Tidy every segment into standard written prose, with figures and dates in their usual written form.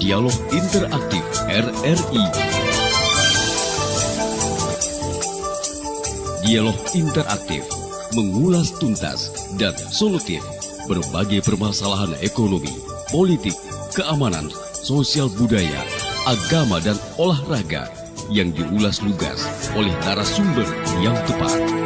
Dialog Interaktif RRI. Dialog interaktif, mengulas tuntas dan solutif berbagai permasalahan ekonomi, politik, keamanan, sosial budaya, agama dan olahraga yang diulas lugas oleh narasumber yang tepat.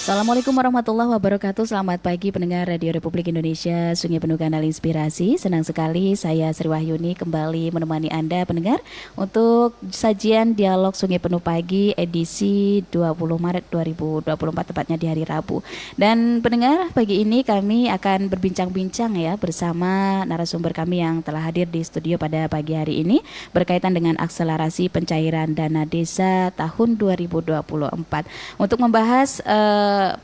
Assalamualaikum warahmatullahi wabarakatuh. Selamat pagi pendengar Radio Republik Indonesia, Sungai Penuh Kanal Inspirasi. Senang sekali saya Sri Wahyuni kembali menemani Anda pendengar untuk sajian Dialog Sungai Penuh Pagi edisi 20 Maret 2024 tepatnya di hari Rabu. Dan pendengar, pagi ini kami akan berbincang-bincang ya bersama narasumber kami yang telah hadir di studio pada pagi hari ini berkaitan dengan akselerasi pencairan dana desa tahun 2024. Untuk membahas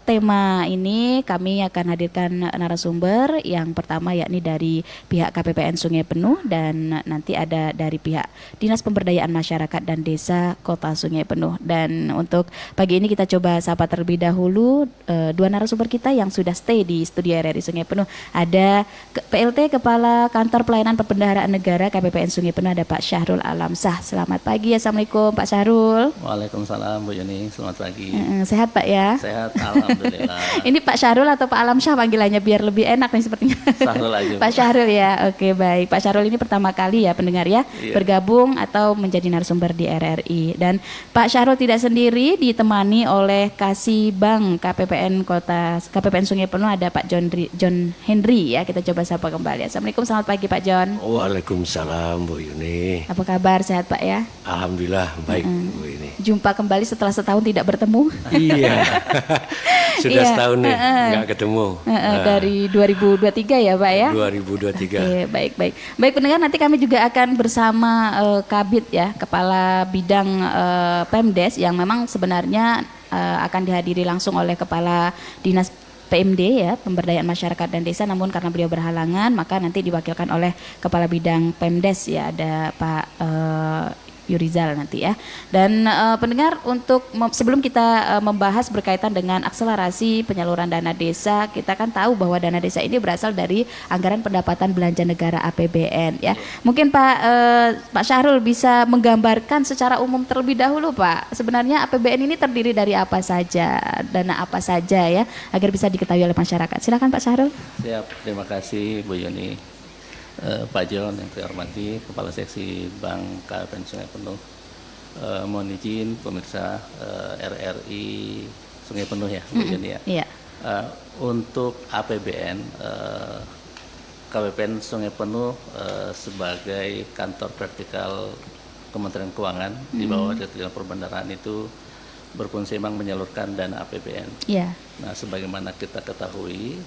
tema ini kami akan hadirkan narasumber yang pertama yakni dari pihak KPPN Sungai Penuh dan nanti ada dari pihak Dinas Pemberdayaan Masyarakat dan Desa Kota Sungai Penuh. Dan untuk pagi ini kita coba sapa terlebih dahulu dua narasumber kita yang sudah stay di studio RRI Sungai Penuh. Ada PLT Kepala Kantor Pelayanan Perbendaharaan Negara KPPN Sungai Penuh, ada Pak Syahrul Alamsyah. Selamat pagi, Assalamualaikum Pak Syahrul. Waalaikumsalam Bu Yuni, selamat pagi. Sehat Pak ya? Sehat, alhamdulillah. Ini Pak Syahrul atau Pak Alamsyah panggilannya biar lebih enak nih sepertinya. Syahrul aja. Pak Syahrul ya, oke baik. Pak Syahrul ini pertama kali ya pendengar ya bergabung atau menjadi narasumber di RRI. Dan Pak Syahrul tidak sendiri, ditemani oleh Kasibang KPPN Sungai Penuh, ada Pak John Henry ya. Kita coba sapa kembali. Assalamualaikum, selamat pagi Pak John. Waalaikumsalam Bu Yuni. Apa kabar, sehat Pak ya? Alhamdulillah baik Bu Yuni. Jumpa kembali setelah setahun tidak bertemu. Iya. Sudah setahun nih nggak ketemu. Dari 2023 ya Pak ya? 2023. Oke, baik. Baik pendengar, nanti kami juga akan bersama Kabid ya, Kepala Bidang Pemdes yang memang sebenarnya akan dihadiri langsung oleh Kepala Dinas PMD ya, Pemberdayaan Masyarakat dan Desa, namun karena beliau berhalangan maka nanti diwakilkan oleh Kepala Bidang Pemdes ya, ada Pak Yurizal nanti ya. Dan pendengar, untuk sebelum kita membahas berkaitan dengan akselerasi penyaluran dana desa, kita kan tahu bahwa dana desa ini berasal dari anggaran pendapatan belanja negara APBN ya. Mungkin Pak Syahrul bisa menggambarkan secara umum terlebih dahulu Pak, sebenarnya APBN ini terdiri dari apa saja, dana apa saja ya, agar bisa diketahui oleh masyarakat. Silakan Pak Syahrul. Siap, terima kasih Bu Yuni. Pak John yang saya hormati, Kepala Seksi Bank KPPN Sungai Penuh, mohon izin pemirsa RRI Sungai Penuh ya, Bu Yuni ya. Iya. Untuk APBN, KPPN Sungai Penuh sebagai kantor vertikal Kementerian Keuangan di bawah Dirjen Perbendaharaan itu berfungsi memang menyalurkan dana APBN. Iya. Nah, sebagaimana kita ketahui,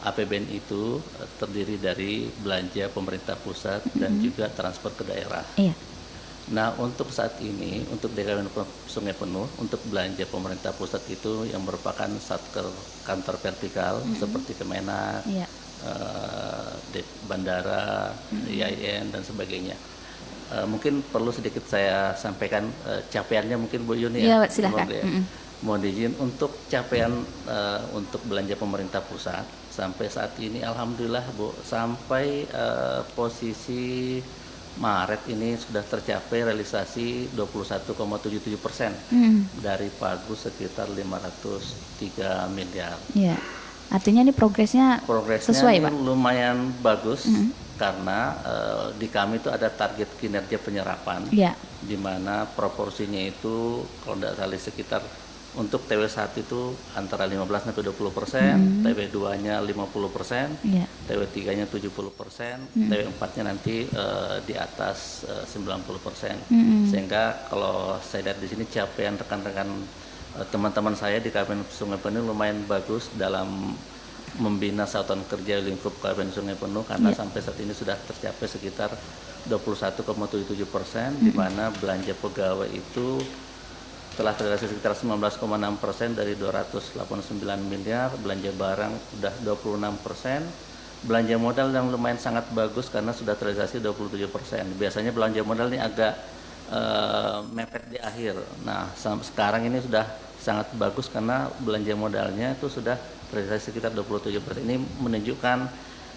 APBN itu terdiri dari belanja pemerintah pusat dan juga transfer ke daerah. Iya. Nah, untuk saat ini, untuk DKP Sungai Penuh, untuk belanja pemerintah pusat itu yang merupakan satker kantor vertikal seperti Kemenak, Bandara, IAIN dan sebagainya. Mungkin perlu sedikit saya sampaikan capaiannya mungkin Bu Yuni ya. Iya, silakan. Mohon izin untuk capaian untuk belanja pemerintah pusat sampai saat ini alhamdulillah Bu, sampai posisi Maret ini sudah tercapai realisasi 21,77% dari pagu sekitar 503 miliar. Iya. Artinya ini progresnya sesuai Pak? Lumayan bagus karena di kami itu ada target kinerja penyerapan di mana proporsinya itu kalau tidak salah sekitar untuk TW1 itu antara 15-20%, TW2-nya 50%, TW3-nya 70%, TW4-nya nanti di atas 90%. Sehingga kalau saya lihat di sini capaian rekan-rekan teman-teman saya di KPPN Sungai Penuh lumayan bagus dalam membina satuan kerja lingkup KPPN Sungai Penuh karena sampai saat ini sudah tercapai sekitar 21,77%, di mana belanja pegawai itu telah terrealisasi sekitar 19,6% dari 289 miliar, belanja barang sudah 26%, belanja modal yang lumayan sangat bagus karena sudah terrealisasi 27%. Biasanya belanja modal ini agak mepet di akhir. Nah, sekarang ini sudah sangat bagus karena belanja modalnya itu sudah terrealisasi sekitar 27%. Ini menunjukkan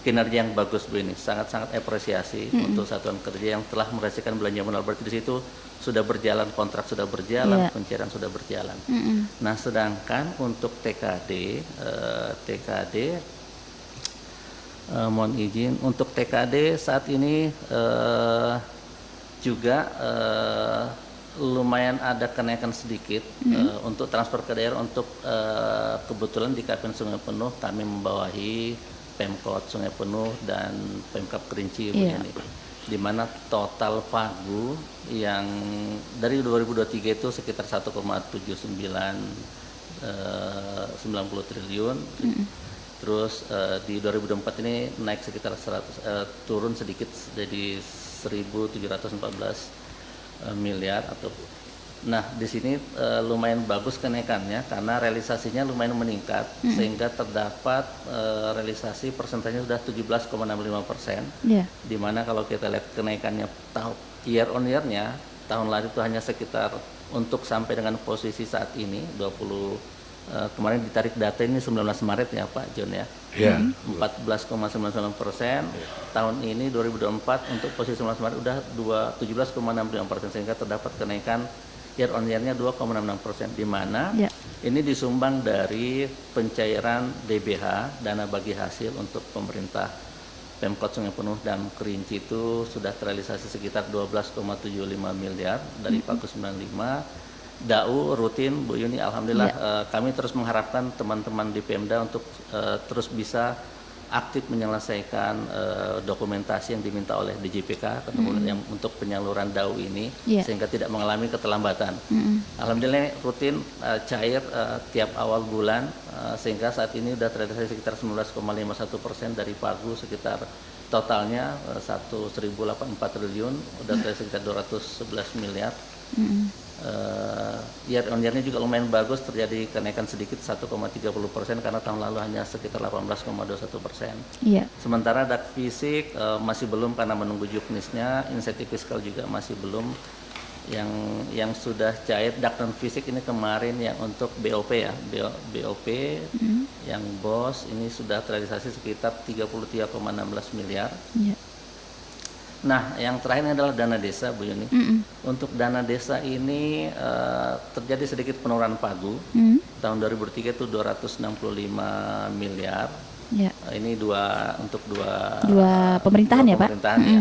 kinerja yang bagus Bu ini, sangat-sangat apresiasi untuk satuan kerja yang telah merasakan belanja modal. Berarti di situ sudah berjalan, kontrak sudah berjalan, pencairan sudah berjalan. Nah, sedangkan untuk TKD, mohon izin, untuk TKD saat ini juga lumayan ada kenaikan sedikit untuk transfer ke daerah. Untuk kebetulan di KPN Sungai Penuh kami membawahi Pemkot Sungai Penuh dan Pemkap Kerinci ini, di mana total pagu yang dari 2023 itu sekitar 1,90 triliun. Terus di 2024 ini naik sekitar 100, turun sedikit jadi 1.714 miliar atau. Nah, di sini lumayan bagus kenaikannya karena realisasinya lumayan meningkat sehingga terdapat realisasi persentasenya sudah 17,65%. Di mana kalau kita lihat kenaikannya year on year-nya tahun lalu itu hanya sekitar untuk sampai dengan posisi saat ini kemarin ditarik data ini 19 Maret ya Pak John ya. 14,99%. Tahun ini 2024 untuk posisi 19 Maret udah 17,65%, sehingga terdapat kenaikan year on year-nya 2,66%, di mana ini disumbang dari pencairan DBH, dana bagi hasil untuk pemerintah Pemkot Sungai Penuh dan Kerinci itu sudah terrealisasi sekitar 12,75 miliar dari Pagu 95. DAU rutin Bu Yuni, alhamdulillah kami terus mengharapkan teman-teman di Pemda untuk terus bisa aktif menyelesaikan dokumentasi yang diminta oleh DJPK yang untuk penyaluran DAU ini sehingga tidak mengalami keterlambatan. Alhamdulillah rutin cair tiap awal bulan sehingga saat ini sudah terrealisasi sekitar 19,51% dari pagu, sekitar totalnya 1.084 triliun, sudah terrealisasi sekitar 211 miliar. Year on year-nya juga lumayan bagus, terjadi kenaikan sedikit 1,30% karena tahun lalu hanya sekitar 18,21%. Sementara dak fisik masih belum karena menunggu juknisnya, insentif fiskal juga masih belum. Yang sudah cair dak non fisik ini kemarin yang untuk BOP ya, BOP yang BOS ini sudah terrealisasi sekitar 33,16 miliar. Nah, yang terakhir adalah dana desa, Bu Yuni. Untuk dana desa ini terjadi sedikit penurunan pagu. Tahun 2003 itu 265 miliar. Ini untuk dua pemerintahan ya, Pak? Pemerintahan ya.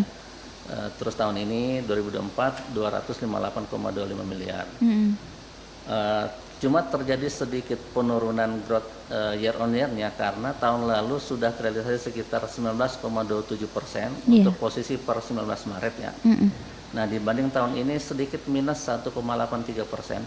Terus tahun ini 2024 258,25 miliar. Cuma terjadi sedikit penurunan growth year on year-nya karena tahun lalu sudah terrealisasi sekitar 19,27% untuk posisi per 19 Maret ya. Nah, dibanding tahun ini sedikit minus 1,83%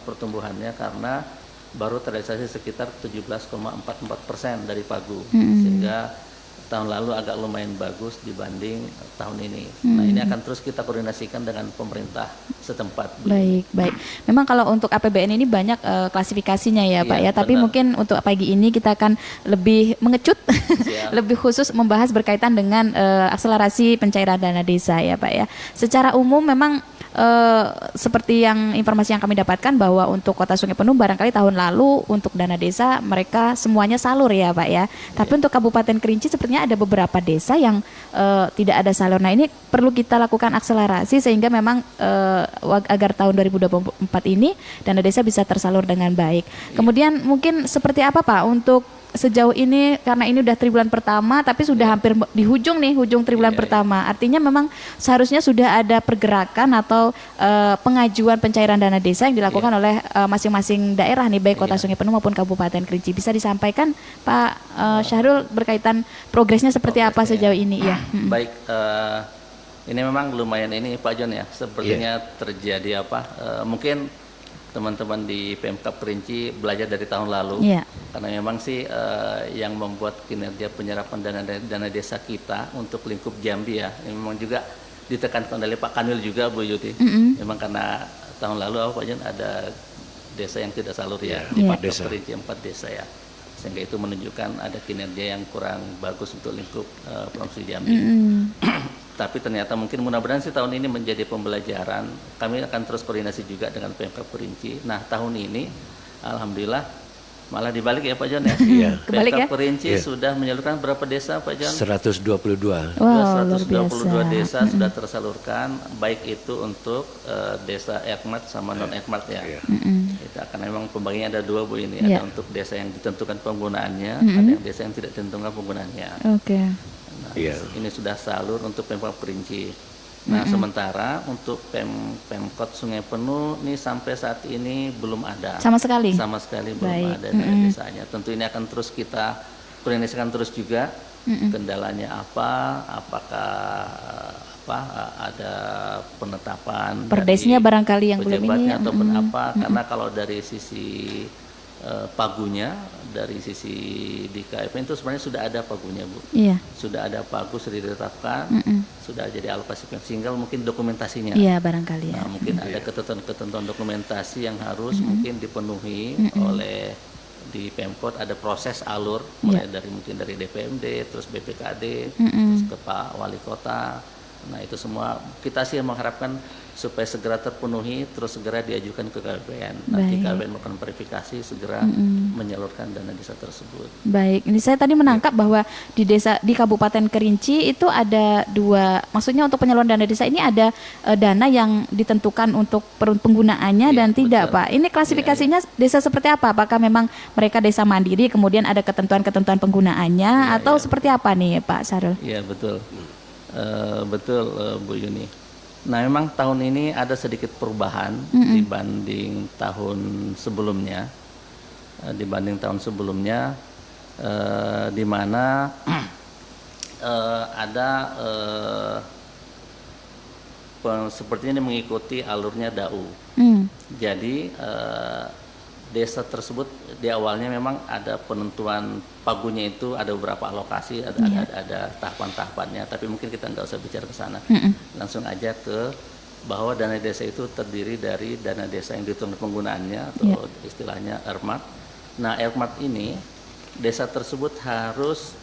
pertumbuhannya karena baru terrealisasi sekitar 17,44% dari pagu, sehingga tahun lalu agak lumayan bagus dibanding tahun ini. Nah, ini akan terus kita koordinasikan dengan pemerintah setempat. Baik. Memang kalau untuk APBN ini banyak klasifikasinya ya Pak ya, tapi mungkin untuk pagi ini kita akan lebih mengecut, lebih khusus membahas berkaitan dengan akselerasi pencairan dana desa ya Pak ya. Secara umum memang seperti yang informasi yang kami dapatkan bahwa untuk Kota Sungai Penuh barangkali tahun lalu untuk dana desa mereka semuanya salur ya Pak ya. Tapi untuk Kabupaten Kerinci sepertinya ada beberapa desa yang tidak ada salur. Nah, ini perlu kita lakukan akselerasi sehingga memang agar tahun 2024 ini dana desa bisa tersalur dengan baik. Kemudian mungkin seperti apa Pak untuk sejauh ini, karena ini udah triwulan pertama tapi sudah hampir di hujung triwulan pertama. Artinya memang seharusnya sudah ada pergerakan atau pengajuan pencairan dana desa yang dilakukan oleh masing-masing daerah nih, baik Kota Sungai Penuh maupun Kabupaten Kerinci. Bisa disampaikan Pak Syahrul berkaitan progresnya seperti apa sejauh ini ya. Baik, ini memang lumayan ini Pak John ya, sepertinya terjadi mungkin teman-teman di Pemkap Kerinci belajar dari tahun lalu, karena memang sih yang membuat kinerja penyerapan dana desa kita untuk lingkup Jambi ya, memang juga ditekankan oleh Pak Kanwil juga Bu Yuti. Memang karena tahun lalu Pak Jan ada desa yang tidak salur ya, di Pemkap Kerinci 4 desa ya, sehingga itu menunjukkan ada kinerja yang kurang bagus untuk lingkup provinsi Jambi. Tapi ternyata mungkin mudah-mudahan sih tahun ini menjadi pembelajaran. Kami akan terus koordinasi juga dengan Pemkab Kerinci. Nah, tahun ini alhamdulillah Malah dibalik ya Pak John ya. Iya. Kebalik ya? Pemkab Kerinci sudah menyalurkan berapa desa Pak John? 122. Wow, 122 desa sudah tersalurkan, baik itu untuk desa Ermat sama non Ermat ya. Itu akan memang pembagiannya ada dua Bu ini, ada untuk desa yang ditentukan penggunaannya, ada yang desa yang tidak ditentukan penggunaannya. Oke. Nah, ini sudah salur untuk Pemkab Kerinci. Nah, sementara untuk Pemkot Sungai Penuh ini sampai saat ini belum ada. Sama sekali? Sama sekali belum ada dari desanya. Tentu ini akan terus kita koordinasikan terus juga. Kendalanya apa? Apakah ada penetapan perdesnya barangkali yang belum ini ataupun apa? Karena kalau dari sisi pagunya, dari sisi di KFN itu sebenarnya sudah ada pagunya Bu. Iya. Sudah ada pagu, sudah ditetapkan, sudah jadi alokasi tinggal mungkin dokumentasinya. Iya barangkali ya. Nah, mungkin ada ketentuan dokumentasi yang harus mungkin dipenuhi oleh di Pemkot, ada proses alur mulai dari mungkin dari DPMD, terus BPKD, terus ke Pak Wali Kota. Nah itu semua kita sih mengharapkan supaya segera terpenuhi, terus segera diajukan ke KPN. Nanti KPN melakukan verifikasi, segera menyalurkan dana desa tersebut. Baik, ini saya tadi menangkap bahwa di Kabupaten Kerinci itu ada dua, maksudnya untuk penyaluran dana desa ini ada dana yang ditentukan untuk penggunaannya dan tidak Pak. Ini klasifikasinya desa seperti apa? Apakah memang mereka desa mandiri, kemudian ada ketentuan-ketentuan penggunaannya atau seperti apa nih Pak Sarul? Iya betul. Betul Bu Yuni. Nah memang tahun ini ada sedikit perubahan dibanding tahun sebelumnya. Di mana ada sepertinya mengikuti alurnya DAU. Jadi desa tersebut di awalnya memang ada penentuan pagunya, itu ada beberapa alokasi, ada tahapan-tahapannya, tapi mungkin kita nggak usah bicara ke sana. Langsung aja ke bahwa dana desa itu terdiri dari dana desa yang ditentukan penggunaannya atau istilahnya ERMAT. Nah ERMAT ini desa tersebut harus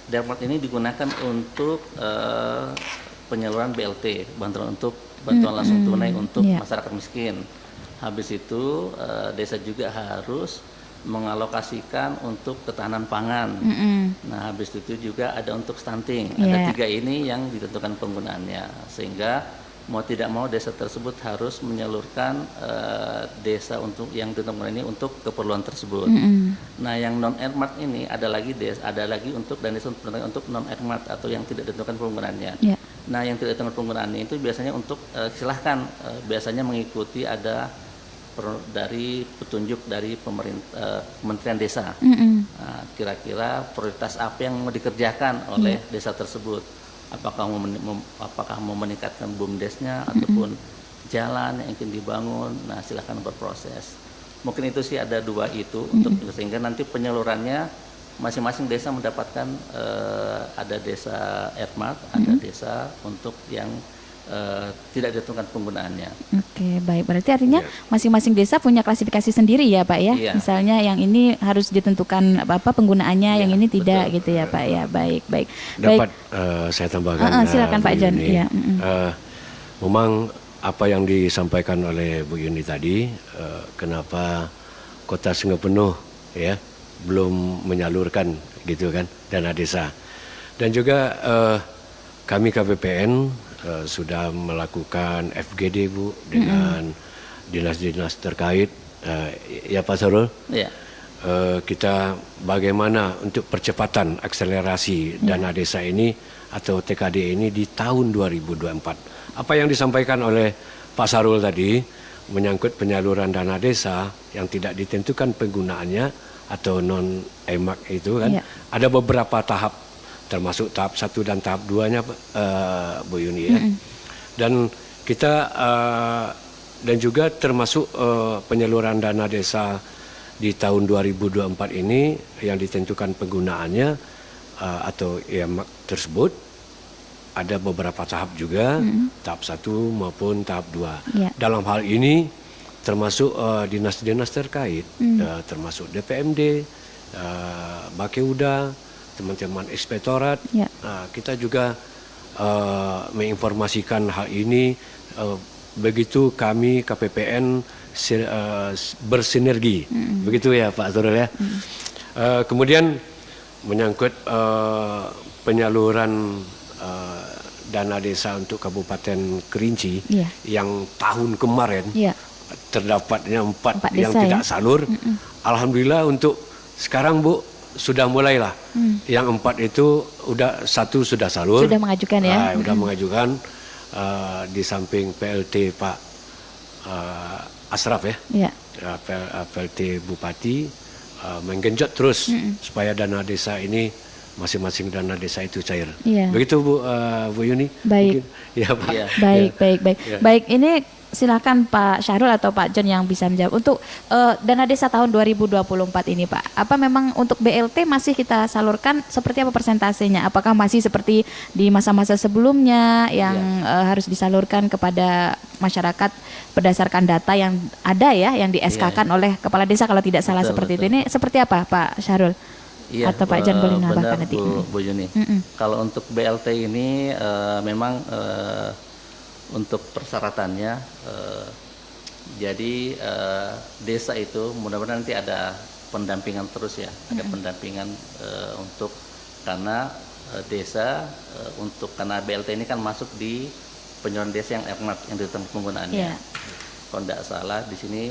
ERMAT ini digunakan untuk penyaluran BLT, bantuan langsung tunai untuk masyarakat miskin. Habis itu desa juga harus mengalokasikan untuk ketahanan pangan. Nah habis itu juga ada untuk stunting. Ada 3 ini yang ditentukan penggunaannya, sehingga mau tidak mau desa tersebut harus menyalurkan desa untuk yang ditentukan ini untuk keperluan tersebut. Nah yang non ERMAT ini ada lagi untuk dan desa untuk non ERMAT atau yang tidak ditentukan penggunaannya. Nah yang tidak ditentukan penggunaannya itu biasanya untuk silahkan biasanya mengikuti ada dari petunjuk dari Kementerian Desa. Nah, kira-kira prioritas apa yang mau dikerjakan oleh desa tersebut? Apakah mau meningkatkan BUMDesnya ataupun jalan yang ingin dibangun? Nah, silahkan berproses. Mungkin itu sih ada 2 itu untuk sehingga nanti penyalurannya masing-masing desa mendapatkan ada desa ERMAT, ada desa untuk yang tidak ditentukan penggunaannya. Oke, baik. Berarti artinya masing-masing desa punya klasifikasi sendiri ya, Pak ya. Misalnya yang ini harus ditentukan apa penggunaannya, yang ini tidak, betul, gitu ya, Pak ya. Baik. Dapat saya tambahkan. Silakan Pak John. Memang apa yang disampaikan oleh Bu Yuni tadi, kenapa Kota Sungai Penuh ya belum menyalurkan gitu kan dana desa. Dan juga kami KPPN sudah melakukan FGD Bu dengan dinas-dinas terkait, ya Pak Sarul. Kita bagaimana untuk percepatan akselerasi dana desa ini atau TKD ini di tahun 2024. Apa yang disampaikan oleh Pak Sarul tadi menyangkut penyaluran dana desa yang tidak ditentukan penggunaannya atau non EMAK itu kan, ada beberapa tahap, termasuk tahap 1 dan tahap 2-nya Bu Yuni ya. Dan kita dan juga termasuk penyaluran dana desa di tahun 2024 ini yang ditentukan penggunaannya atau EMAK tersebut ada beberapa tahap juga, tahap 1 maupun tahap 2. Dalam hal ini termasuk dinas-dinas terkait, termasuk DPMD, Bakeuda, teman-teman inspektorat, kita juga menginformasikan hal ini. Begitu kami KPPN bersinergi, begitu ya Pak Turul ya. Kemudian menyangkut penyaluran dana desa untuk Kabupaten Kerinci yang tahun kemarin terdapatnya 4 yang desa, tidak salur. Alhamdulillah untuk sekarang Bu sudah mulailah. Yang 4 itu satu sudah salur. Sudah mengajukan ya. Sudah mengajukan di samping PLT Pak Asraf ya. PLT Bupati menggenjot terus supaya dana desa ini masing-masing dana desa itu cair. Begitu Bu Yuni. Baik. Mungkin, ya Pak. Baik. Baik, ini silakan Pak Syahrul atau Pak John yang bisa menjawab. Untuk dana desa tahun 2024 ini Pak, apa memang untuk BLT masih kita salurkan seperti apa persentasenya? Apakah masih seperti di masa-masa sebelumnya yang harus disalurkan kepada masyarakat berdasarkan data yang ada ya, yang di SK-kan oleh kepala desa kalau tidak salah seperti itu. Ini seperti apa Pak Syahrul? Atau Pak John boleh nambahkan nanti. Bu Yuni. Kalau untuk BLT ini memang untuk persyaratannya, jadi desa itu mudah-mudahan nanti ada pendampingan terus ya, ada pendampingan untuk karena desa karena BLT ini kan masuk di penyaluran desa yang earmark yang ditentukan penggunaannya. Kalau tidak salah di sini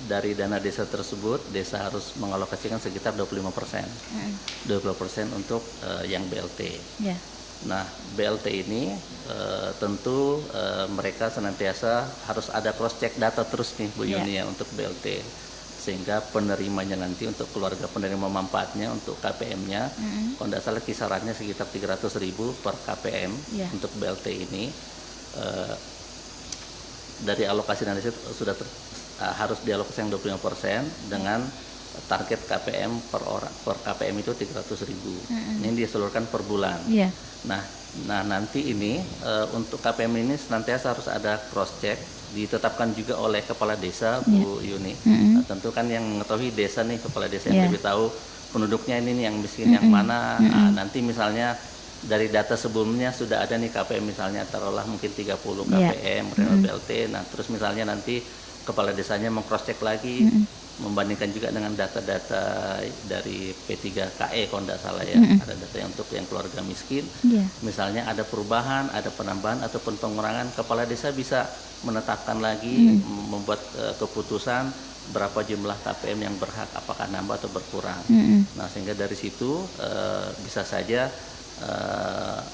dari dana desa tersebut desa harus mengalokasikan sekitar 25%, 20% untuk yang BLT. Nah, BLT ini tentu mereka senantiasa harus ada cross check data terus nih Bu Yuni ya untuk BLT, sehingga penerimanya nanti untuk keluarga penerima manfaatnya untuk KPM-nya, kalau tidak salah kisarannya sekitar 300.000 per KPM untuk BLT ini. Dari alokasi dana desa sudah harus dialokasikan 25% dengan target KPM per KPM itu 300.000. Ini diseluruhkan per bulan. Nah nanti ini untuk KPM ini senantiasa harus ada cross check, ditetapkan juga oleh kepala desa Bu Yuni. Nah, tentu kan yang mengetahui desa nih kepala desa yang lebih tahu penduduknya ini nih yang miskin yang mana. Nah, nanti misalnya dari data sebelumnya sudah ada nih KPM misalnya taruhlah mungkin 30 KPM BLT. Nah terus misalnya nanti kepala desanya meng-cross check lagi, membandingkan juga dengan data-data dari P3KE kalau tidak salah ya, ada data yang untuk yang keluarga miskin. Misalnya ada perubahan, ada penambahan ataupun pengurangan, kepala desa bisa menetapkan lagi, membuat keputusan berapa jumlah KPM yang berhak, apakah nambah atau berkurang. Nah sehingga dari situ bisa saja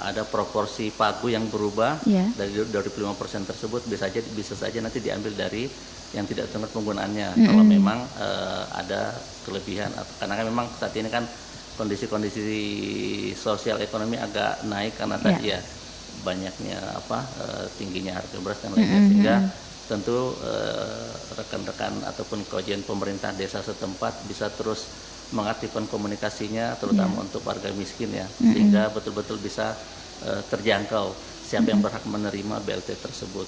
ada proporsi pagu yang berubah dari 25% tersebut bisa saja nanti diambil dari yang tidak terkait penggunaannya kalau memang ada kelebihan, karena kan memang saat ini kan kondisi sosial ekonomi agak naik karena tadi ya banyaknya tingginya harga beras dan lainnya, sehingga tentu rekan-rekan ataupun kajian pemerintah desa setempat bisa terus mengaktifkan komunikasinya terutama untuk warga miskin ya, sehingga betul-betul bisa terjangkau siapa yang berhak menerima BLT tersebut.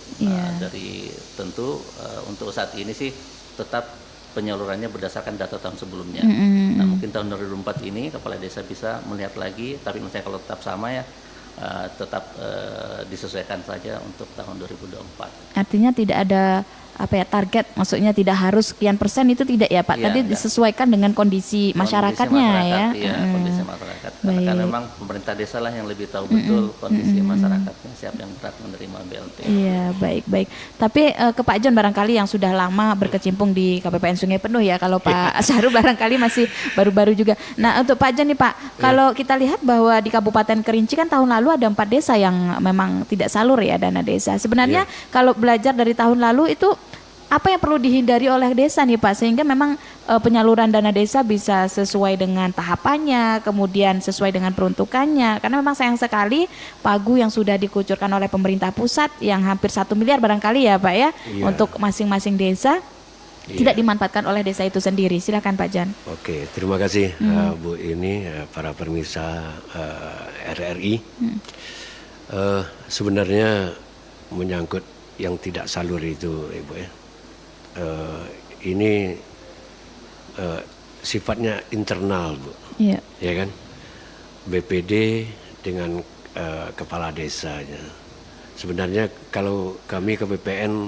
Dari tentu untuk saat ini sih tetap penyalurannya berdasarkan data tahun sebelumnya. Nah mungkin tahun 2024 ini kepala desa bisa melihat lagi, tapi misalnya kalau tetap sama ya tetap disesuaikan saja untuk tahun 2024. Artinya tidak ada target, maksudnya tidak harus sekian persen, itu tidak ya Pak? Tadi disesuaikan dengan kondisi masyarakatnya ya. Iya, kondisi masyarakat. Karena kan memang pemerintah desa lah yang lebih tahu betul kondisi masyarakatnya, siapa yang berhak menerima BLT. Iya, baik. Tapi ke Pak John barangkali yang sudah lama berkecimpung di KPPN Sungai Penuh ya, kalau Pak Syahrul barangkali masih baru-baru juga. Nah untuk Pak John nih Pak, kalau kita lihat bahwa di Kabupaten Kerinci kan tahun lalu ada 4 desa yang memang tidak salur ya dana desa. Sebenarnya kalau belajar dari tahun lalu itu apa yang perlu dihindari oleh desa nih Pak, sehingga memang penyaluran dana desa bisa sesuai dengan tahapannya, kemudian sesuai dengan peruntukannya, karena memang sayang sekali pagu yang sudah dikucurkan oleh pemerintah pusat yang hampir 1 miliar barangkali ya Pak ya, untuk masing-masing desa tidak dimanfaatkan oleh desa itu sendiri. Silakan Pak Jan. Oke, terima kasih Bu ini para pemirsa RRI. Sebenarnya menyangkut yang tidak salur itu Ibu ya, ini sifatnya internal Bu, ya kan, BPD dengan kepala desanya. Sebenarnya kalau kami KPPN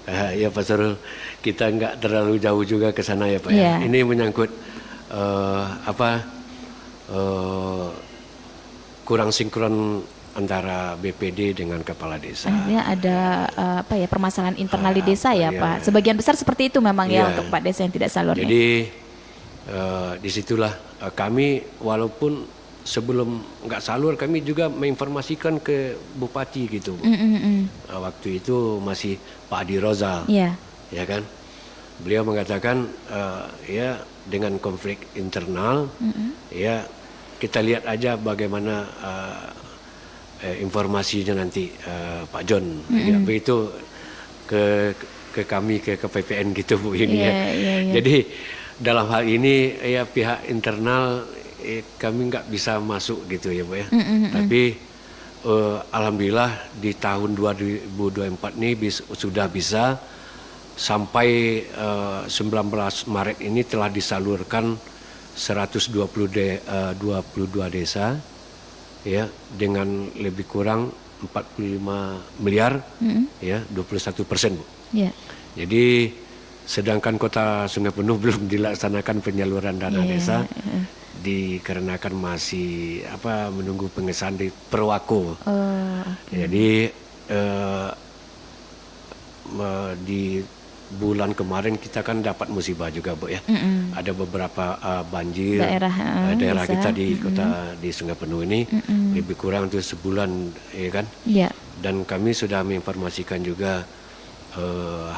Ya Pak Sarul, kita nggak terlalu jauh juga ke sana ya Pak. Ya. Ini menyangkut kurang sinkron antara BPD dengan kepala desa. Ya ada permasalahan internal di desa ya Pak. Sebagian besar seperti itu memang ya untuk Pak Desa yang tidak salur. Jadi disitulah kami walaupun sebelum nggak salur kami juga menginformasikan ke Bupati gitu. Waktu itu masih Pak Adi Rozal, ya kan. Beliau mengatakan ya dengan konflik internal, ya kita lihat aja bagaimana informasinya nanti Pak John. Ya, begitu ke kami ke KPPN gitu Bu ini ya. Jadi dalam hal ini ya pihak internal kami nggak bisa masuk gitu ya Bu ya. Tapi alhamdulillah di tahun 2024 ini sudah bisa sampai 19 Maret ini telah disalurkan 122 desa ya dengan lebih kurang 45 miliar ya 21% Bu. Jadi sedangkan Kota Sungai Penuh belum dilaksanakan penyaluran dana desa dikarenakan masih menunggu pengesahan di Perwako. Jadi di bulan kemarin kita kan dapat musibah juga Bu ya. Ada beberapa banjir daerah kita di kota di Sungai Penuh ini lebih kurang itu sebulan ya kan. Dan kami sudah menginformasikan juga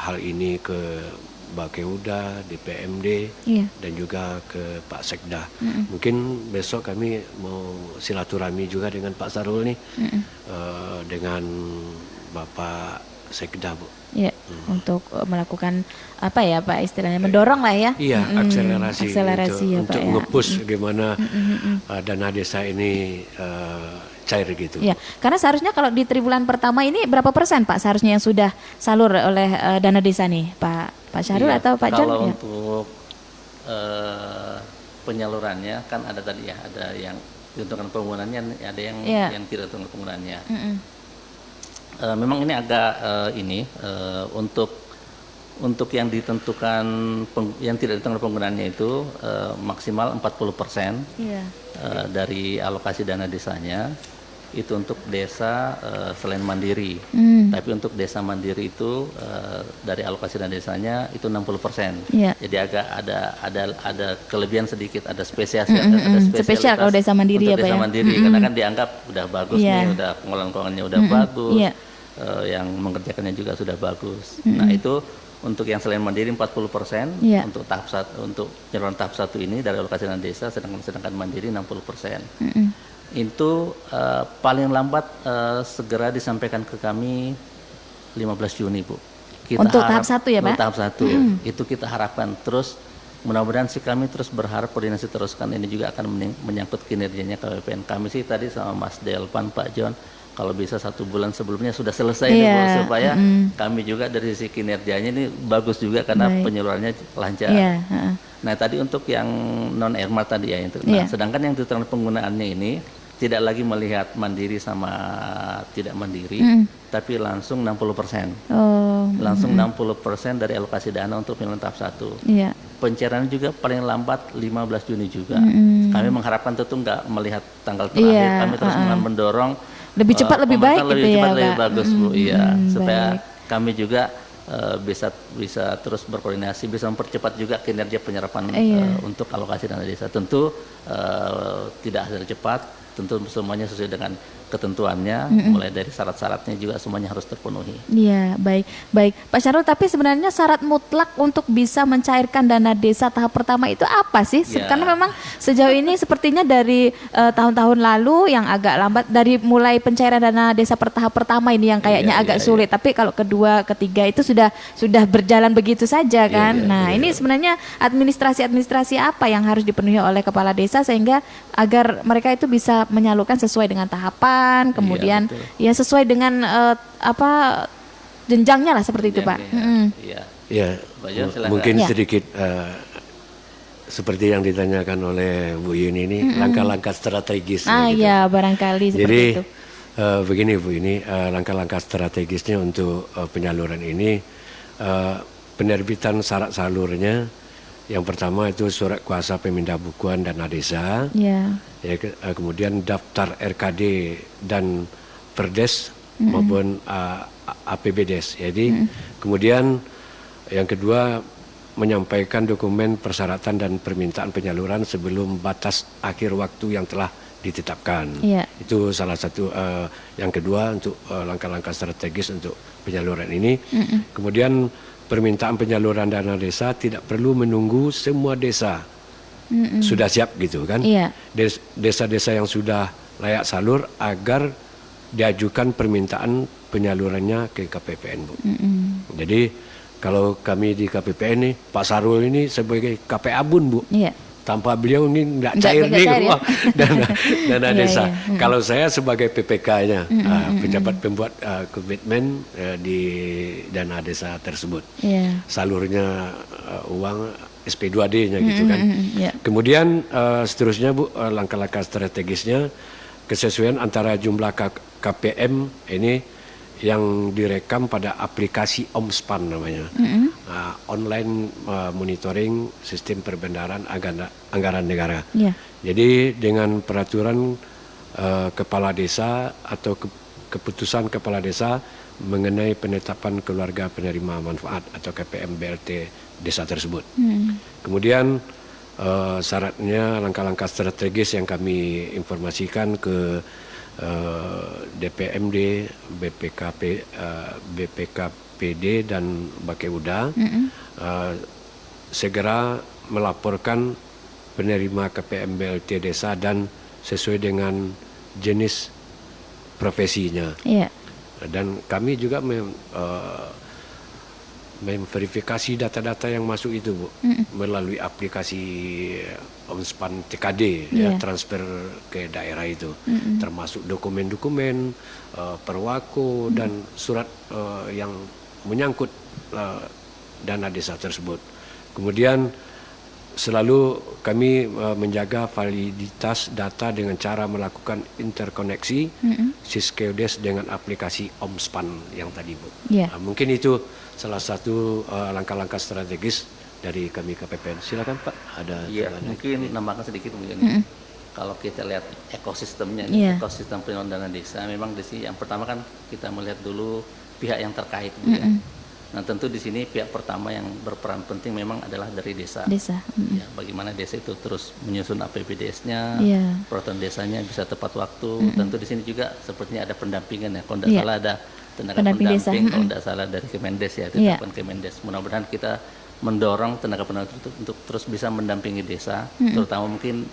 hal ini ke Bakeuda, DPMD dan juga ke Pak Sekda. Mungkin besok kami mau silaturahmi juga dengan Pak Sarul nih dengan Bapak Sekda Bu. Untuk melakukan Pak istilahnya mendorong lah ya. Akselerasi ya, untuk Pak, nge-push gimana dana desa ini cair gitu. Karena seharusnya kalau di triwulan pertama ini berapa persen Pak seharusnya yang sudah salur oleh dana desa nih Pak Syahrul atau Pak John? Kalau untuk penyalurannya kan ada tadi ya, ada yang diuntungkan penggunaannya, ada yang tidak diuntungkan penggunaannya. Memang ini agak untuk yang ditentukan yang tidak ditentukan penggunaannya itu maksimal 40% dari alokasi dana desanya itu untuk desa selain mandiri. Tapi untuk desa mandiri itu dari alokasi dana desanya itu 60%. Jadi agak ada kelebihan sedikit, ada spesial kalau desa mandiri untuk desa mandiri karena kan dianggap udah bagus nih, udah pengelolaan keuangannya udah bagus. Yang mengerjakannya juga sudah bagus. Nah, itu untuk yang selain mandiri 40%, untuk untuk penyaluran tahap 1 ini dari alokasi dana desa, sedangkan mandiri 60%. Itu paling lambat segera disampaikan ke kami 15 Juni, Bu. Untuk tahap 1 ya, Pak? Untuk tahap 1. Itu kita harapkan terus, mudah-mudahan sih kami terus berharap koordinasi teruskan ini juga akan menyangkut kinerjanya KPPN. Kami sih tadi sama Mas Delvan, Pak John, kalau bisa 1 bulan sebelumnya sudah selesai nih, Bu, supaya kami juga dari sisi kinerjanya ini bagus juga karena penyalurannya lancar. Nah, tadi untuk yang non Erma tadi ya, sedangkan yang ditentukan penggunaannya ini tidak lagi melihat mandiri sama tidak mandiri, tapi langsung 60%. Langsung 60% dari alokasi dana untuk penyaluran tahap 1. Pencairan juga paling lambat 15 Juni juga. Kami mengharapkan tentu nggak melihat tanggal terakhir, kami terus mendorong lebih cepat lebih baik lebih gitu cepat, ya, lebih Pak. bagus Bu, supaya kami juga bisa terus berkoordinasi, bisa mempercepat juga kinerja penyerapan untuk alokasi dana desa. Tentu tidak hasil cepat, tentu semuanya sesuai dengan ketentuannya, mulai dari syarat-syaratnya juga semuanya harus terpenuhi. Iya, baik Pak Syahrul, tapi sebenarnya syarat mutlak untuk bisa mencairkan dana desa tahap pertama itu apa sih? Karena memang sejauh ini sepertinya dari tahun-tahun lalu yang agak lambat, dari mulai pencairan dana desa tahap pertama ini yang kayaknya agak sulit, tapi kalau kedua, ketiga itu sudah berjalan begitu saja kan. Ini sebenarnya administrasi apa yang harus dipenuhi oleh kepala desa sehingga agar mereka itu bisa menyalurkan sesuai dengan tahapan, kemudian sesuai dengan jenjangnya lah seperti itu, Pak. Mungkin sedikit seperti yang ditanyakan oleh Bu Yuni ini, langkah-langkah strategis. Barangkali seperti itu. Begini Bu, ini langkah-langkah strategisnya untuk penyaluran ini penerbitan syarat salurnya. Yang pertama itu surat kuasa pemindah bukuan dana desa. Kemudian daftar RKD dan Perdes maupun APBDes. Jadi kemudian yang kedua menyampaikan dokumen persyaratan dan permintaan penyaluran sebelum batas akhir waktu yang telah ditetapkan. Itu salah satu. Yang kedua untuk langkah-langkah strategis untuk penyaluran ini. Kemudian permintaan penyaluran dana desa tidak perlu menunggu semua desa sudah siap gitu kan. Desa-desa yang sudah layak salur agar diajukan permintaan penyalurannya ke KPPN, Bu. Jadi kalau kami di KPPN nih, Pak Sarul ini sebagai KPABUN, Bu. Tanpa beliau ini nggak cair nih uang dana desa. Kalau saya sebagai PPK-nya, pejabat pembuat komitmen di dana desa tersebut, salurnya uang SP2D-nya gitu kan. Kemudian seterusnya, Bu, langkah-langkah strategisnya kesesuaian antara jumlah KPM ini yang direkam pada aplikasi OMSPAN namanya, online monitoring sistem perbendaharaan anggaran negara. Jadi dengan peraturan kepala desa atau keputusan kepala desa mengenai penetapan keluarga penerima manfaat atau KPM BLT desa tersebut. Kemudian syaratnya langkah-langkah strategis yang kami informasikan ke DPMD, BPKPD dan Bakeuda, segera melaporkan penerima KPM BLT desa dan sesuai dengan jenis profesinya. Dan kami juga memverifikasi data-data yang masuk itu, Bu, melalui aplikasi OMSPAN TKD, transfer ke daerah itu, termasuk dokumen-dokumen, perwako dan surat yang menyangkut dana desa tersebut. Kemudian selalu kami menjaga validitas data dengan cara melakukan interkoneksi Siskeodes dengan aplikasi OMSPAN yang tadi, Bu. Mungkin itu salah satu langkah-langkah strategis dari kami KPPN. Silakan, Pak. Ada mungkin nambahkan sedikit, Bu. Kalau kita lihat ekosistemnya, ekosistem penyaluran dana desa, memang di sini yang pertama kan kita melihat dulu pihak yang terkait, Bu, ya. Nah, tentu di sini pihak pertama yang berperan penting memang adalah dari desa. Ya, bagaimana desa itu terus menyusun APBDes-nya, peraturan desanya bisa tepat waktu. Tentu di sini juga sepertinya ada pendampingan, ya. Kalau tidak salah ada tenaga pendamping, kalau tidak salah dari Kemendes, ya, tetapkan Kemendes. Mudah-mudahan kita mendorong tenaga pendamping untuk terus bisa mendampingi desa, terutama mungkin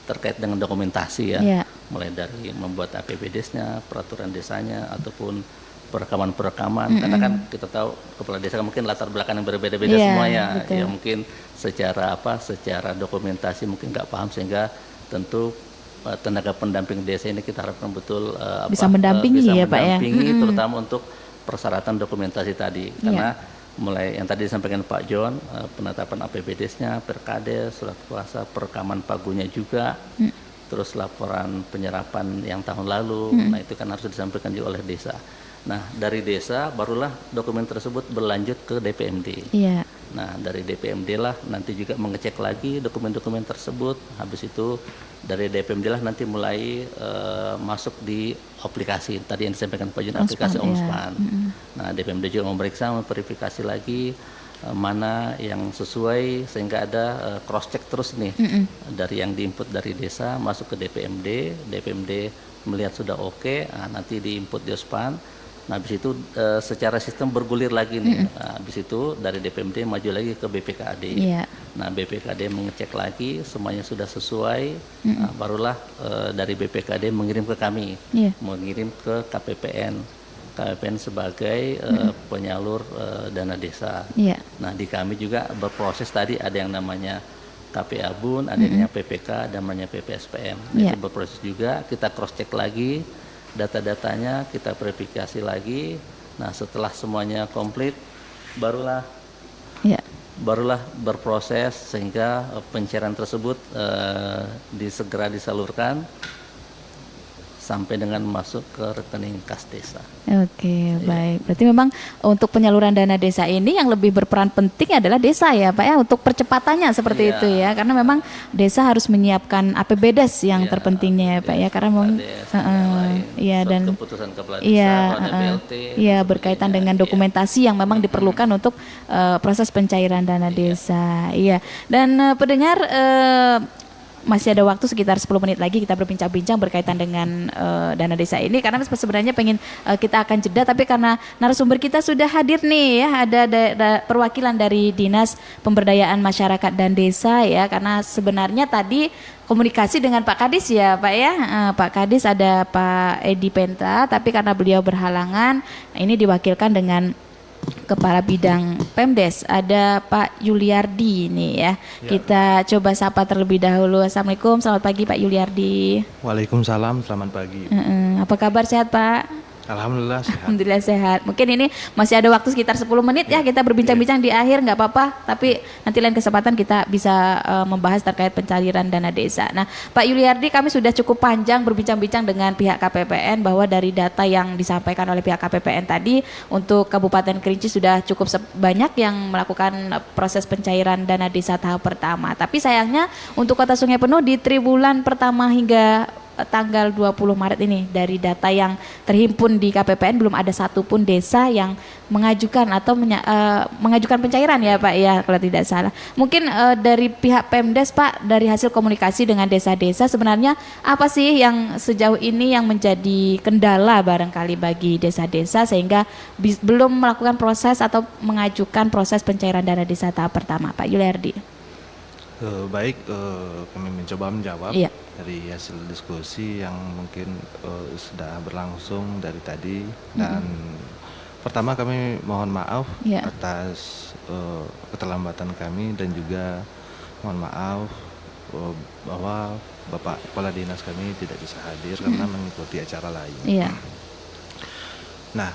terkait dengan dokumentasi, ya. Mulai dari membuat APBDes-nya, peraturan desanya, ataupun perekaman-perekaman, karena kan kita tahu kepala desa mungkin latar belakang yang berbeda-beda semuanya, ya, mungkin secara dokumentasi mungkin nggak paham, sehingga tentu tenaga pendamping desa ini kita harapkan betul bisa mendampingi, Pak, ya, terutama untuk persyaratan dokumentasi tadi, karena mulai yang tadi disampaikan Pak John, penetapan APBDes-nya, Perkades, surat kuasa, perekaman pagunya juga, terus laporan penyerapan yang tahun lalu, nah itu kan harus disampaikan juga oleh desa. Nah, dari desa barulah dokumen tersebut berlanjut ke DPMD. Nah, dari DPMD lah nanti juga mengecek lagi dokumen-dokumen tersebut. Habis itu dari DPMD lah nanti mulai masuk di aplikasi tadi yang disampaikan Pak Jun, aplikasi OMSPAN. Nah, DPMD juga memeriksa, memverifikasi lagi mana yang sesuai, sehingga ada cross check terus nih dari yang diinput dari desa masuk ke DPMD. DPMD melihat sudah oke, nanti diinput di OMSPAN. Nah, habis itu secara sistem bergulir lagi nih. Nah, habis itu dari DPMD maju lagi ke BPKAD. Nah, BPKAD mengecek lagi semuanya sudah sesuai. Nah, barulah dari BPKAD mengirim ke kami, mengirim ke KPPN. KPPN sebagai penyalur dana desa. Nah, di kami juga berproses tadi ada yang namanya KPABUN, ada yang namanya PPK, dan namanya PPSPM. Itu berproses juga, kita cross check lagi data-datanya, kita verifikasi lagi. Nah, setelah semuanya komplit, barulah berproses sehingga pencairan tersebut segera disalurkan sampai dengan masuk ke rekening kas desa. Oke, baik. Berarti memang untuk penyaluran dana desa ini yang lebih berperan penting adalah desa ya Pak ya, untuk percepatannya seperti itu ya, karena memang desa harus menyiapkan APBDes yang terpentingnya ya Pak ya, karena memang iya dan keputusan kepala desa, BLT, iya berkaitan dengan dokumentasi yang memang diperlukan untuk proses pencairan dana desa. Iya. Dan pendengar masih ada waktu sekitar 10 menit lagi kita berbincang-bincang berkaitan dengan dana desa ini, karena sebenarnya pengen kita akan jeda, tapi karena narasumber kita sudah hadir nih ya, ada perwakilan dari Dinas Pemberdayaan Masyarakat dan Desa ya, karena sebenarnya tadi komunikasi dengan Pak Kadis ya Pak ya, Pak Kadis ada Pak Edi Penta, tapi karena beliau berhalangan, ini diwakilkan dengan Kepala Bidang Pemdes, ada Pak Yuliardi nih ya. Kita coba sapa terlebih dahulu. Assalamualaikum, selamat pagi Pak Yuliardi. Waalaikumsalam, selamat pagi. Apa kabar, sehat Pak? Alhamdulillah sehat. Alhamdulillah sehat. Mungkin ini masih ada waktu sekitar 10 menit ya, kita berbincang-bincang di akhir, nggak apa-apa. Tapi nanti lain kesempatan kita bisa membahas terkait pencairan dana desa. Nah Pak Yuliardi, kami sudah cukup panjang berbincang-bincang dengan pihak KPPN bahwa dari data yang disampaikan oleh pihak KPPN tadi, untuk Kabupaten Kerinci sudah cukup banyak yang melakukan proses pencairan dana desa tahap pertama. Tapi sayangnya untuk Kota Sungai Penuh di triwulan pertama hingga tanggal 20 Maret ini, dari data yang terhimpun di KPPN belum ada satupun desa yang mengajukan atau mengajukan pencairan ya Pak ya, kalau tidak salah. Mungkin dari pihak Pemdes Pak, dari hasil komunikasi dengan desa-desa, sebenarnya apa sih yang sejauh ini yang menjadi kendala barangkali bagi desa-desa sehingga belum melakukan proses atau mengajukan proses pencairan dana desa tahap pertama, Pak Yuliardi? Baik, kami mencoba menjawab dari hasil diskusi yang mungkin sudah berlangsung dari tadi. Dan pertama kami mohon maaf atas keterlambatan kami, dan juga mohon maaf bahwa Bapak Kepala Dinas kami tidak bisa hadir karena mengikuti acara lain. Nah,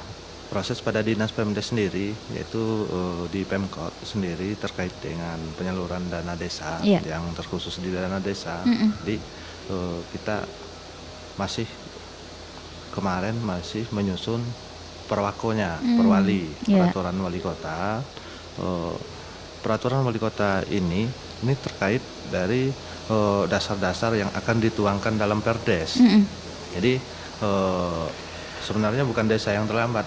proses pada Dinas Pemdes sendiri, yaitu di Pemkot sendiri terkait dengan penyaluran dana desa yang terkhusus di dana desa. Jadi kita masih kemarin masih menyusun perwakonya, perwali, peraturan wali kota. Peraturan wali kota ini terkait dari dasar-dasar yang akan dituangkan dalam Perdes. Jadi sebenarnya bukan desa yang terlambat.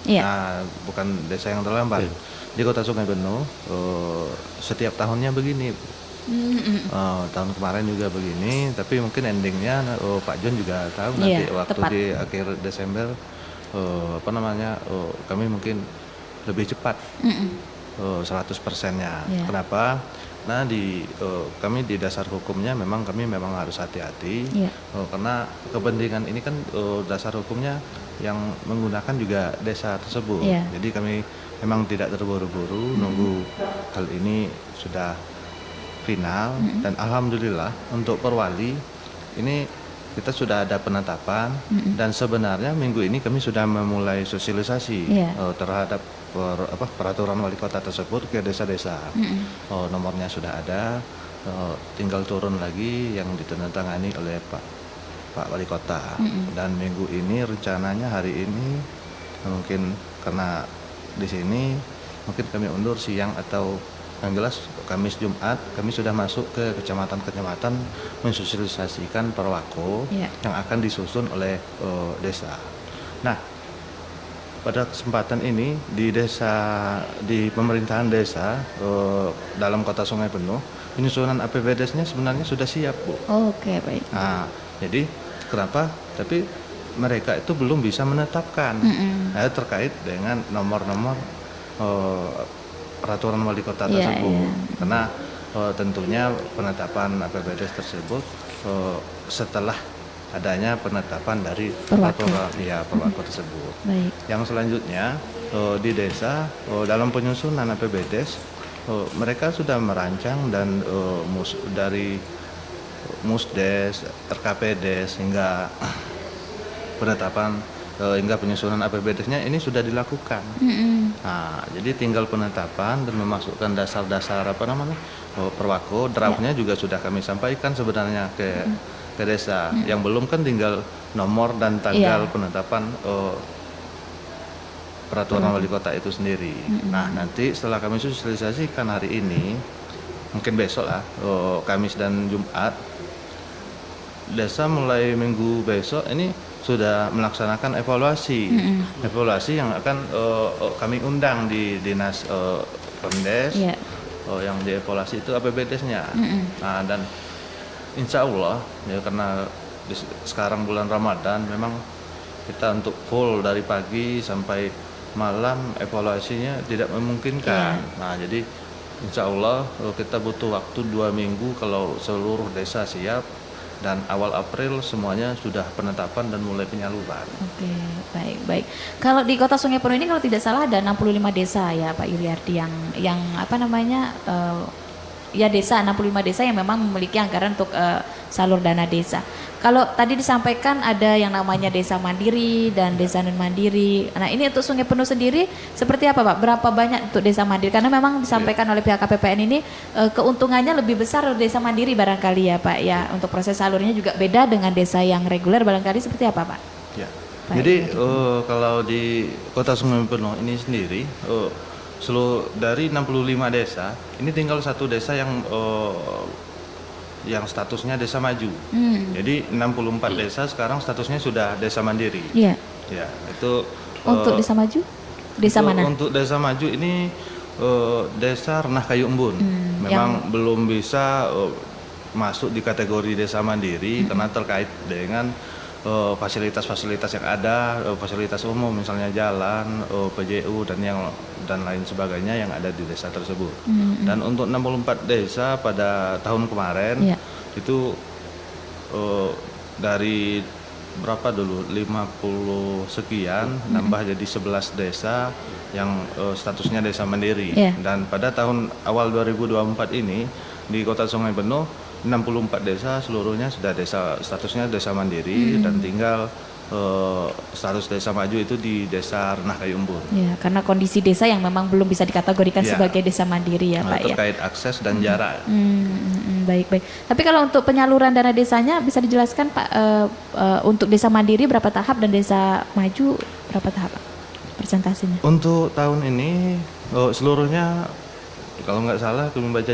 Nah, bukan desa yang terlambat. Di Kota Sungai Penuh setiap tahunnya begini. Tahun kemarin juga begini, tapi mungkin endingnya Pak John juga tahu nanti waktu tepat di akhir Desember kami mungkin lebih cepat 100%-nya. Kenapa? Nah, kami di dasar hukumnya memang harus hati-hati karena kepentingan ini kan dasar hukumnya yang menggunakan juga desa tersebut. Jadi kami memang tidak terburu-buru, nunggu hal ini sudah final. Dan alhamdulillah untuk perwali ini kita sudah ada penetapan, dan sebenarnya minggu ini kami sudah memulai sosialisasi terhadap peraturan wali kota tersebut ke desa-desa. Nomornya sudah ada, tinggal turun lagi yang ditandatangani oleh Pak Wali Kota. Dan minggu ini rencananya hari ini mungkin karena di sini mungkin kami undur siang, atau yang jelas Kamis Jumat kami sudah masuk ke kecamatan-kecamatan mensosialisasikan perwako yang akan disusun oleh desa. Nah, pada kesempatan ini di pemerintahan desa dalam Kota Sungai Penuh, penyusunan APBDes-nya sebenarnya sudah siap, Bu. Oke, baik. Nah, jadi kenapa? Tapi mereka itu belum bisa menetapkan terkait dengan nomor-nomor peraturan wali kota tersebut. Karena tentunya penetapan APBDes tersebut setelah adanya penetapan dari perwako tersebut. Baik. Yang selanjutnya di desa dalam penyusunan APBDes mereka sudah merancang, dan dari Musdes, RKPDes hingga penetapan hingga penyusunan APBDes-nya ini sudah dilakukan. Nah, jadi tinggal penetapan dan memasukkan dasar-dasar perwako. Draftnya juga sudah kami sampaikan sebenarnya ke ke desa. Yang belum kan tinggal nomor dan tanggal penetapan peraturan wali kota itu sendiri. Nah, nanti setelah kami sosialisasikan hari ini, mungkin besok lah, Kamis dan Jumat, desa mulai minggu besok ini sudah melaksanakan evaluasi. Evaluasi yang akan kami undang di dinas Pemdes. Yang dievaluasi itu APBDes-nya. Nah, dan insya Allah ya, karena sekarang bulan Ramadan memang kita untuk full dari pagi sampai malam evaluasinya tidak memungkinkan. Nah, jadi insya Allah kita butuh waktu 2 minggu kalau seluruh desa siap, dan awal April semuanya sudah penetapan dan mulai penyaluran. Oke, baik. Kalau di Kota Sungai Penuh ini kalau tidak salah ada 65 desa ya Pak Yuliardi yang apa namanya ya desa 65 desa yang memang memiliki anggaran untuk salur dana desa. Kalau tadi disampaikan ada yang namanya desa mandiri dan desa non mandiri. Nah, ini untuk Sungai Penuh sendiri seperti apa Pak? Berapa banyak untuk desa mandiri? Karena memang disampaikan oleh pihak KPPN ini keuntungannya lebih besar desa mandiri barangkali ya Pak ya. Untuk proses salurnya juga beda dengan desa yang reguler barangkali seperti apa Pak? Ya. Jadi kalau di Kota Sungai Penuh ini sendiri seluruh dari 65 desa, ini tinggal satu desa yang statusnya desa maju. Jadi 64 desa sekarang statusnya sudah desa mandiri. Iya. Ya, itu untuk desa maju? Desa mana? Untuk desa maju ini desa Renah Kayu Embun. Memang belum bisa masuk di kategori desa mandiri karena terkait dengan fasilitas-fasilitas yang ada, fasilitas umum misalnya jalan, PJU dan lain sebagainya yang ada di desa tersebut. Dan untuk 64 desa pada tahun kemarin itu dari berapa dulu 50 sekian nambah jadi 11 desa yang statusnya desa mandiri. Dan pada tahun awal 2024 ini di Kota Sungai Penuh 64 desa seluruhnya sudah statusnya desa mandiri dan tinggal status desa maju itu di desa Renah Kayu Embun. Ya, karena kondisi desa yang memang belum bisa dikategorikan sebagai desa mandiri ya Pak ya. Terkait akses dan jarak. Baik. Tapi kalau untuk penyaluran dana desanya bisa dijelaskan Pak untuk desa mandiri berapa tahap dan desa maju berapa tahap Pak? Persentasenya? Untuk tahun ini seluruhnya kalau nggak salah kami baca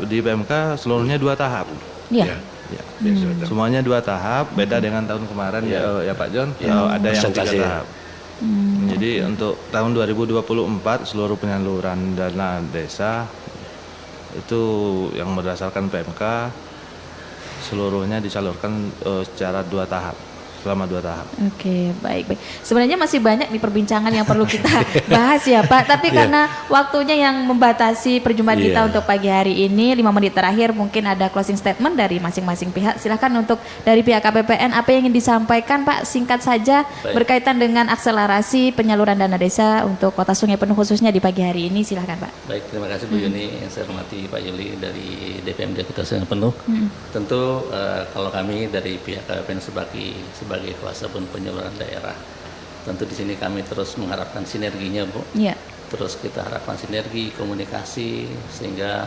di PMK seluruhnya 2 tahap. Iya. Ya. Semuanya 2 tahap, beda dengan tahun kemarin ya Pak John. Ada yang 3 tahap. Jadi untuk tahun 2024 seluruh penyaluran dana desa itu yang berdasarkan PMK seluruhnya disalurkan secara 2 tahap. Selama 2 tahap. Oke, baik. Sebenarnya masih banyak nih perbincangan yang perlu kita bahas ya Pak. Tapi karena waktunya yang membatasi perjumpaan kita untuk pagi hari ini, 5 menit terakhir mungkin ada closing statement dari masing-masing pihak. Silahkan untuk dari pihak KPPN apa yang ingin disampaikan Pak, singkat saja berkaitan dengan akselerasi penyaluran dana desa untuk Kota Sungai Penuh khususnya di pagi hari ini. Silahkan Pak. Baik, terima kasih Bu Yuni. Yang saya hormati Pak Yuli dari DPMD Kota Sungai Penuh. Tentu kalau kami dari pihak KPPN sebagai kuasa pun penyaluran daerah. Tentu di sini kami terus mengharapkan sinerginya, Bu. Terus kita harapkan sinergi, komunikasi sehingga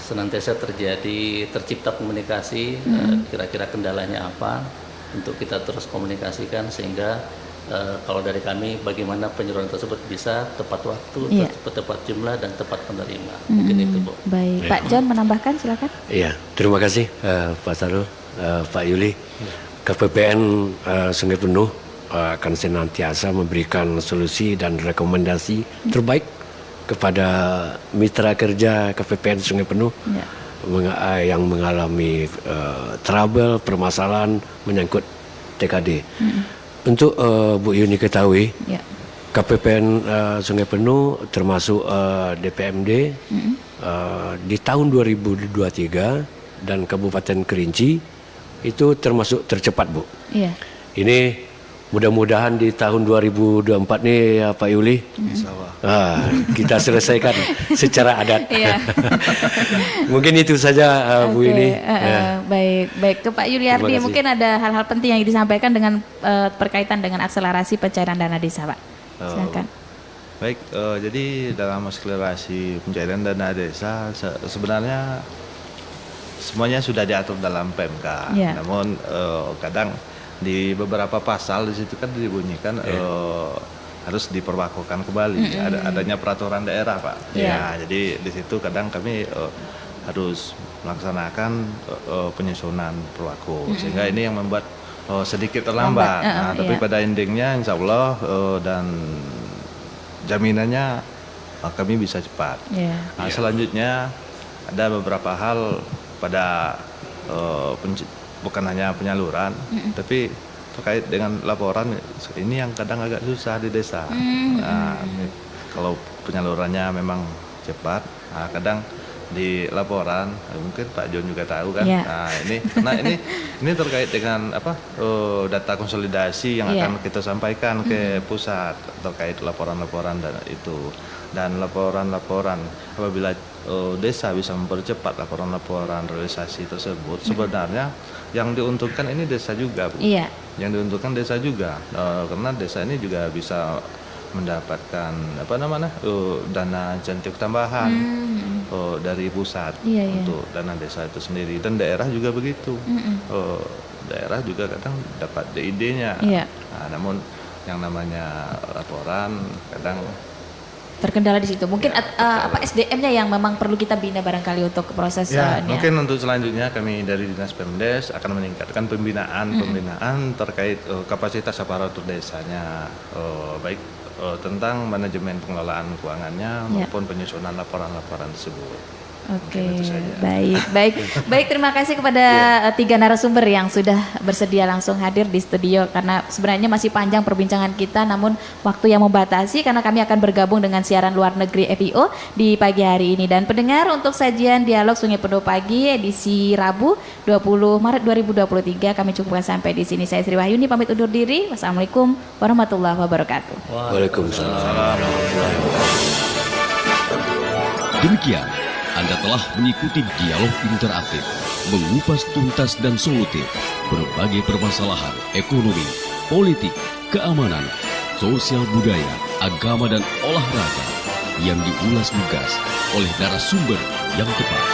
senantiasa tercipta komunikasi. Kira-kira kendalanya apa untuk kita terus komunikasikan sehingga kalau dari kami bagaimana penyaluran tersebut bisa tepat waktu, tepat jumlah dan tepat penerima. Mungkin itu, Bu. Baik, Pak John menambahkan silakan. Iya, terima kasih Pak Sarul, Pak Yuli. KPPN Sungai Penuh akan senantiasa memberikan solusi dan rekomendasi terbaik kepada mitra kerja KPPN Sungai Penuh yang mengalami trouble, permasalahan menyangkut TKD. Untuk Bu Yuni ketahui, KPPN Sungai Penuh termasuk DPMD di tahun 2023 dan Kabupaten Kerinci itu termasuk tercepat, Bu. Ini mudah-mudahan di tahun 2024 nih ya Pak Yuli, kita selesaikan secara adat. Mungkin itu saja Bu Yuni. Baik ke Pak Yuliardi, mungkin ada hal-hal penting yang disampaikan dengan berkaitan dengan akselerasi pencairan dana desa, Pak. Silakan. Baik, jadi dalam akselerasi pencairan dana desa sebenarnya semuanya sudah diatur dalam PMK. Namun kadang di beberapa pasal di situ kan dibunyikan harus diperlakukan kembali. Adanya peraturan daerah, Pak. Ya, jadi di situ kadang kami harus melaksanakan penyusunan perlaku, sehingga ini yang membuat sedikit terlambat. Tapi pada endingnya insya Allah dan jaminannya kami bisa cepat. Selanjutnya ada beberapa hal pada bukan hanya penyaluran, tapi terkait dengan laporan ini yang kadang agak susah di desa. Kalau penyalurannya memang cepat, kadang di laporan mungkin Pak John juga tahu kan. Ini terkait dengan data konsolidasi yang akan kita sampaikan ke pusat terkait laporan-laporan dan laporan-laporan apabila desa bisa mempercepat laporan-laporan realisasi tersebut, sebenarnya yang diuntungkan ini desa juga, Bu. Yang diuntungkan desa juga, karena desa ini juga bisa mendapatkan dana insentif tambahan dari pusat untuk dana desa itu sendiri, dan daerah juga begitu. Daerah juga kadang dapat idenya. Namun yang namanya laporan kadang terkendala di situ. Mungkin SDM-nya yang memang perlu kita bina barangkali untuk prosesnya. Mungkin untuk selanjutnya kami dari Dinas Pemdes akan meningkatkan pembinaan terkait kapasitas aparatur desanya, baik tentang manajemen pengelolaan keuangannya maupun penyusunan laporan-laporan tersebut. Oke, baik. Terima kasih kepada 3 narasumber yang sudah bersedia langsung hadir di studio, karena sebenarnya masih panjang perbincangan kita, namun waktu yang membatasi karena kami akan bergabung dengan siaran luar negeri FIO di pagi hari ini. Dan pendengar, untuk sajian dialog Sungai Penuh Pagi edisi Rabu 20 Maret 2023 kami cukupkan sampai di sini. Saya Sri Wahyuni pamit undur diri. Wassalamualaikum warahmatullahi wabarakatuh. Waalaikumsalam. Demikian Anda telah mengikuti dialog interaktif, mengupas tuntas dan solutif berbagai permasalahan ekonomi, politik, keamanan, sosial budaya, agama dan olahraga yang diulas lugas oleh narasumber yang tepat.